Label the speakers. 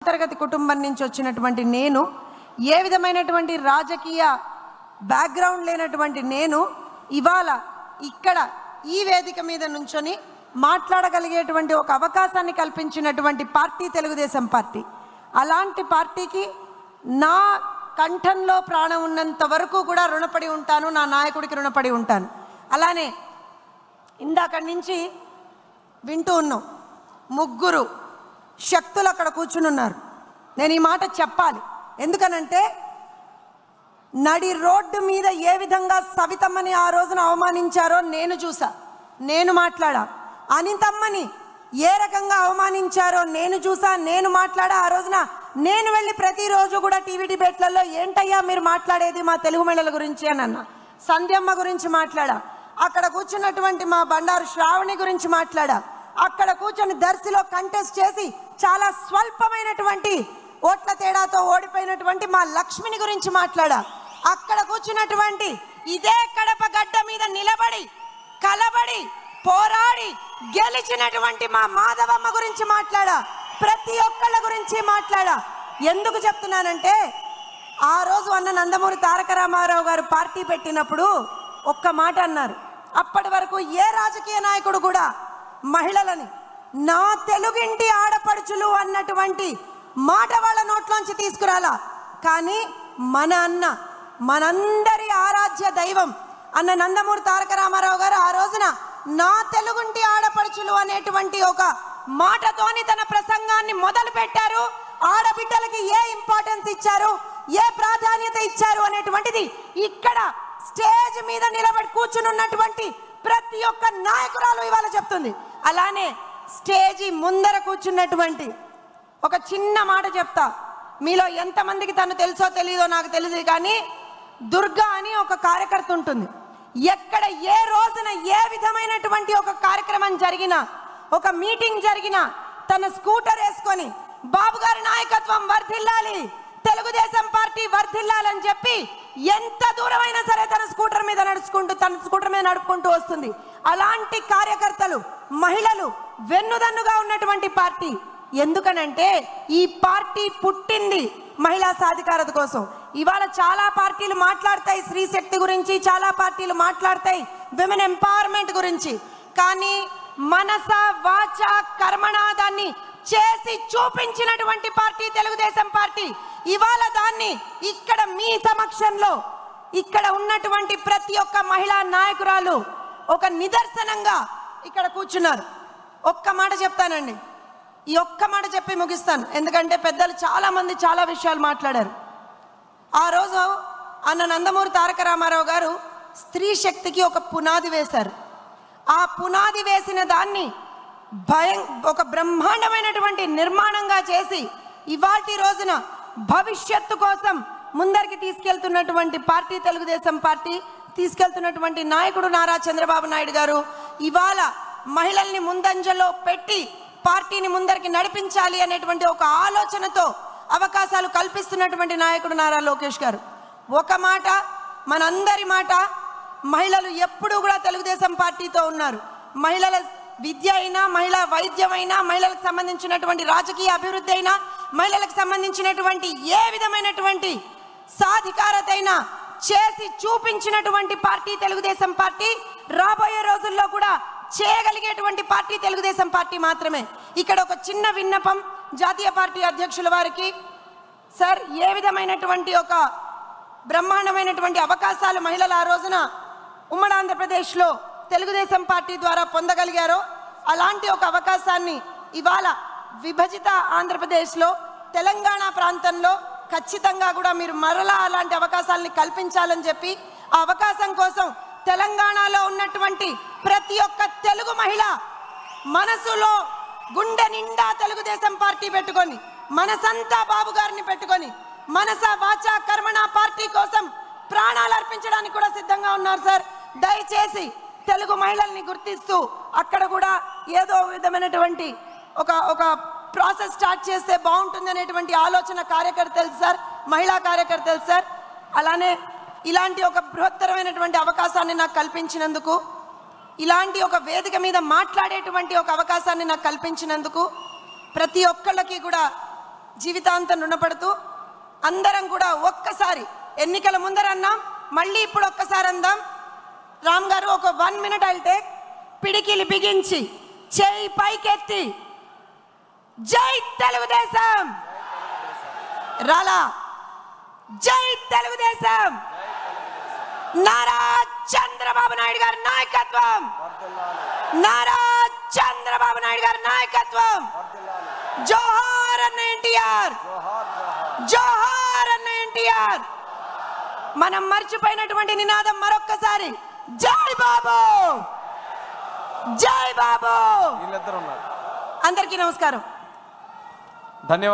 Speaker 1: తరగతి కుటుంబం నుంచి వచ్చినటువంటి నేను, ఏ విధమైనటువంటి రాజకీయ బ్యాక్గ్రౌండ్ లేనటువంటి నేను ఇవాళ ఇక్కడ ఈ వేదిక మీద నుంచొని మాట్లాడగలిగేటువంటి ఒక అవకాశాన్ని కల్పించినటువంటి పార్టీ తెలుగుదేశం పార్టీ. అలాంటి పార్టీకి నా కంఠంలో ప్రాణం ఉన్నంత వరకు కూడా రుణపడి ఉంటాను, నా నాయకుడికి రుణపడి ఉంటాను. అలానే ఇందాక నుంచి వింటూ ఉన్నాం, ముగ్గురు శక్తులు అక్కడ కూర్చుని ఉన్నారు. నేను ఈ మాట చెప్పాలి, ఎందుకనంటే నడి రోడ్డు మీద ఏ విధంగా సవితమ్మని ఆ రోజున అవమానించారో నేను చూసా, నేను మాట్లాడా. అనితమ్మని ఏ రకంగా అవమానించారో నేను చూసా, నేను మాట్లాడా. ఆ రోజున నేను వెళ్ళి ప్రతిరోజు కూడా టీవీ డిబేట్లలో ఏంటయ్యా మీరు మాట్లాడేది మా తెలుగు మహిళల గురించి అని అన్నా. సంధ్యమ్మ గురించి మాట్లాడా, అక్కడ కూర్చున్నటువంటి మా బండారు శ్రావణి గురించి మాట్లాడా, అక్కడ కూర్చొని దర్శిలో కంటెస్ట్ చేసి చాలా స్వల్పమైనటువంటి ఓట్ల తేడాతో ఓడిపోయినటువంటి మా లక్ష్మిని గురించి మాట్లాడా, అక్కడ కూర్చున్నటువంటి ఇదే కడప గడ్డ మీద నిలబడి కలబడి పోరాడి గెలిచినటువంటి మా మాధవమ్మ గురించి మాట్లాడా, ప్రతి ఒక్కళ్ళ గురించి మాట్లాడా. ఎందుకు చెప్తున్నానంటే ఆ రోజు అన్న నందమూరి తారక రామారావు గారు పార్టీ పెట్టినప్పుడు ఒక్క మాట అన్నారు. అప్పటి వరకు ఏ రాజకీయ నాయకుడు కూడా మహిళలని నా తెలుగింటి ఆడపడుచులు అన్నటువంటి మాట వాళ్ళ నోట్లోంచి తీసుకురాలా. కానీ మన అన్న, మనందరి ఆరాధ్య దైవం అన్న నందమూరి తారక రామారావు గారు ఆ రోజున నా తెలుగుంటి ఆడపడుచులు అనేటువంటి ఒక మాటతోని తన ప్రసంగాన్ని మొదలు పెట్టారు. ఆడబిడ్డలకి ఏ ఇంపార్టెన్స్ ఇచ్చారు, ఏ ప్రాధాన్యత ఇచ్చారు అనేటువంటిది ఇక్కడ స్టేజ్ మీద నిలబడి కూర్చుని ఉన్నటువంటి ప్రతి ఒక్క నాయకురాలు ఇవాళ చెప్తుంది. అలానే స్టేజి ముందర కూర్చున్నటువంటి ఒక చిన్న మాట చెప్తా, మీలో ఎంతమందికి తను తెలుసో తెలీదో నాకు తెలియదు, కానీ దుర్గా అని ఒక కార్యకర్త ఉంటుంది. ఎక్కడ ఏ రోజున ఏ విధమైనటువంటి ఒక కార్యక్రమం జరిగినా, ఒక మీటింగ్ జరిగినా తన స్కూటర్ వేసుకొని బాబు గారి నాయకత్వం వర్ధిల్లాలి, తెలుగుదేశం పార్టీ వర్ధిల్లాలని చెప్పి ఎంత దూరమైనా సరే తన స్కూటర్ మీద నడుపుకుంటూ వస్తుంది. అలాంటి కార్యకర్తలు, మహిళలు వెన్నుదన్నుగా ఉన్నటువంటి పార్టీ. ఎందుకనంటే ఈ పార్టీ పుట్టింది మహిళా సాధికారత కోసం. ఇవాళ చాలా పార్టీలు మాట్లాడతాయి స్త్రీ శక్తి గురించి, చాలా పార్టీలు మాట్లాడతాయి విమెన్ ఎంపవర్మెంట్ గురించి, కానీ మనస వాచ కర్మణ దాన్ని చేసి చూపించినటువంటి పార్టీ తెలుగుదేశం పార్టీ. ఇవాళ దాన్ని ఇక్కడ మీ సమక్షంలో ఇక్కడ ఉన్నటువంటి ప్రతి ఒక్క మహిళా నాయకురాలు ఒక నిదర్శనంగా ఇక్కడ కూర్చున్నారు. ఒక్క మాట చెప్తానండి, ఈ ఒక్క మాట చెప్పి ముగిస్తాను, ఎందుకంటే పెద్దలు చాలా మంది చాలా విషయాలు మాట్లాడారు. ఆ రోజు అన్న నందమూరి తారక రామారావు గారు స్త్రీ శక్తికి ఒక పునాది వేశారు. ఆ పునాది వేసిన దాన్ని ఒక బ్రహ్మాండమైనటువంటి నిర్మాణంగా చేసి ఇవాల్టి రోజున భవిష్యత్తు కోసం ముందరికి తీసుకెళ్తున్నటువంటి పార్టీ తెలుగుదేశం పార్టీ, తీసుకెళ్తున్నటువంటి నాయకుడు నారా చంద్రబాబు నాయుడు గారు ఇవాళ మహిళల్ని ముందంజలో పెట్టి పార్టీని ముందరికి నడిపించాలి అనేటువంటి ఒక ఆలోచనతో అవకాశాలు కల్పిస్తున్నటువంటి నాయకుడు నారా లోకేష్ గారు. ఒక మాట, మనందరి మాట, మహిళలు ఎప్పుడూ కూడా తెలుగుదేశం పార్టీతో ఉన్నారు. మహిళల విద్య అయినా, మహిళా వైద్యం అయినా, మహిళలకు సంబంధించినటువంటి రాజకీయ అభివృద్ధి అయినా, మహిళలకు సంబంధించినటువంటి ఏ విధమైనటువంటి సాధికారత అయినా చేసి చూపించినటువంటి పార్టీ తెలుగుదేశం పార్టీ. రాబోయే రోజుల్లో కూడా చేయగలిగేటువంటి పార్టీ తెలుగుదేశం పార్టీ మాత్రమే. ఇక్కడ ఒక చిన్న విన్నపం జాతీయ పార్టీ అధ్యక్షుల వారికి, సార్ ఏ విధమైనటువంటి ఒక బ్రహ్మాండమైనటువంటి అవకాశాలు మహిళలు ఆ రోజున ఉమ్మడి ఆంధ్రప్రదేశ్లో తెలుగుదేశం పార్టీ ద్వారా పొందగలిగారో అలాంటి ఒక అవకాశాన్ని ఇవాళ విభజిత ఆంధ్రప్రదేశ్లో తెలంగాణ ప్రాంతంలో ఖచ్చితంగా కూడా మీరు మరలా అలాంటి అవకాశాలని కల్పించాలని చెప్పి, ఆ అవకాశం కోసం తెలంగాణలో ఉన్నటువంటి ప్రతి ఒక్క తెలుగు మహిళ మనసులో గుండె నిండా తెలుగుదేశం పార్టీ పెట్టుకొని, మనసంతా బాబు గారిని పెట్టుకొని, మనస వాచ కర్మణ పార్టీ కోసం ప్రాణాలు అర్పించడానికి కూడా సిద్ధంగా ఉన్నారు సార్. దయచేసి తెలుగు మహిళల్ని గుర్తిస్తూ అక్కడ కూడా ఏదో విధమైనటువంటి ఒక ప్రాసెస్ స్టార్ట్ చేస్తే బాగుంటుంది అనేటువంటి ఆలోచన కార్యకర్తలు సార్, మహిళా కార్యకర్తలు సార్. అలానే ఇలాంటి ఒక బృహత్తరమైనటువంటి అవకాశాన్ని నాకు కల్పించినందుకు, ఇలాంటి ఒక వేదిక మీద మాట్లాడేటువంటి ఒక అవకాశాన్ని నాకు కల్పించినందుకు ప్రతి ఒక్కళ్ళకి కూడా జీవితాంతం రుణపడుతూ అందరం కూడా ఒక్కసారి ఎన్నికల ముందర అన్నాం, మళ్ళీ ఇప్పుడు ఒక్కసారి అందాం. రామ్ గారు ఒక 1 minute ఐల్ టేక్. పిడికిలి బిగించి చేయి పైకెత్తి జై తెలుగుదేశం రాలా, జై తెలుగుదేశం, నారా చంద్రబాబు నాయుడు గారి నాయకత్వం, నారా చంద్రబాబు నాయుడు గారి నాయకత్వం, జోహార్ అన్న ఎన్టీఆర్, జోహార్ అన్న ఎన్టీఆర్. మనం మర్చిపోయినటువంటి నినాదం మరొక్కసారి, జై బాబు, జై బాబు. అందరికీ నమస్కారం, ధన్యవాదాలు.